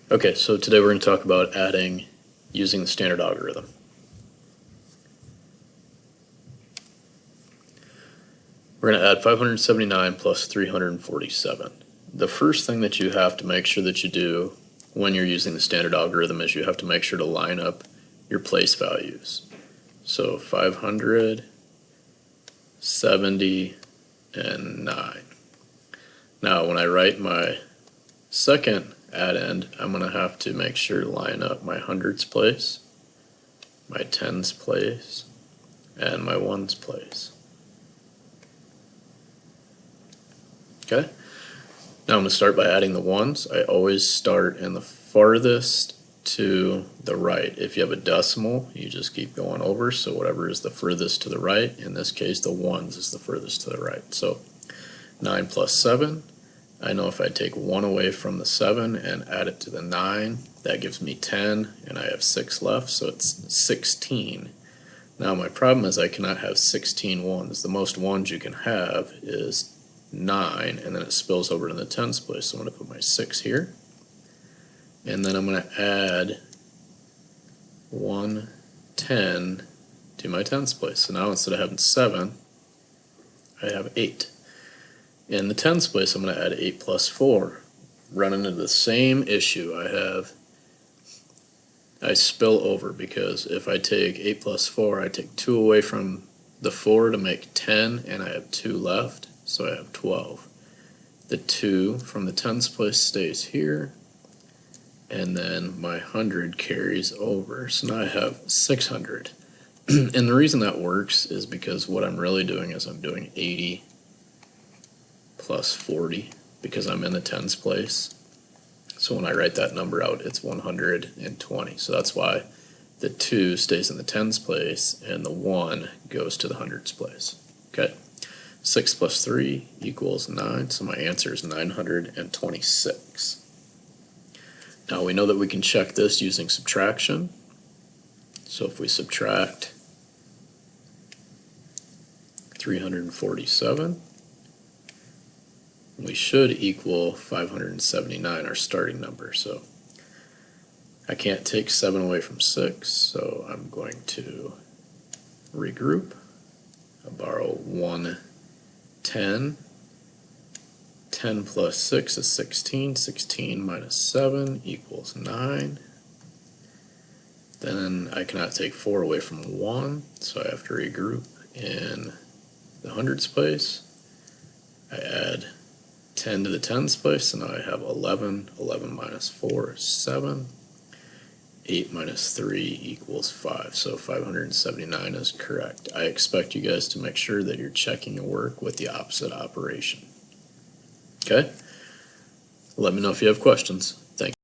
Okay, so today we're going to talk about adding using the standard algorithm. We're going to add 579 plus 347. The first thing that you have to make sure that you do when you're using the standard algorithm is you have to make sure to line up your place values. So 570 and 9. Now when I write my second addend, I'm going to have to make sure to line up my hundreds place, my tens place, and my ones place. Okay? Now I'm going to start by adding the ones. I always start in the farthest to the right. If you have a decimal, you just keep going over, so whatever is the furthest to the right, in this case the ones is the furthest to the right. So 9 plus 7, I know if I take 1 away from the 7 and add it to the 9, that gives me 10, and I have 6 left, so it's 16. Now my problem is I cannot have 16 ones. The most ones you can have is 9, and then it spills over to the tens place. So I'm going to put my 6 here, and then I'm going to add 110 to my tens place. So now instead of having 7, I have 8. In the tens place, I'm going to add 8 plus 4. Run into the same issue. I spill over because if I take 8 plus 4, I take 2 away from the 4 to make 10, and I have 2 left, so I have 12. The 2 from the tens place stays here, and then my 100 carries over, so now I have 600. And the reason that works is because what I'm really doing is I'm doing 80 plus 40 because I'm in the tens place. So when I write that number out, it's 120. So that's why the 2 stays in the tens place and the 1 goes to the hundreds place. Okay, 6 plus 3 equals 9, so my answer is 926. Now we know that we can check this using subtraction. So if we subtract 347, we should equal 579, our starting number. So I can't take 7 away from 6, so I'm going to regroup. I'll borrow 110. 10 plus 6 is 16. 16 minus 7 equals 9. Then I cannot take 4 away from 1, so I have to regroup in the hundreds place. I add 10 to the tens place, so now I have 11. 11 minus 4 is 7. 8 minus 3 equals 5, so 579 is correct. I expect you guys to make sure that you're checking your work with the opposite operation. Okay? Let me know if you have questions. Thank you.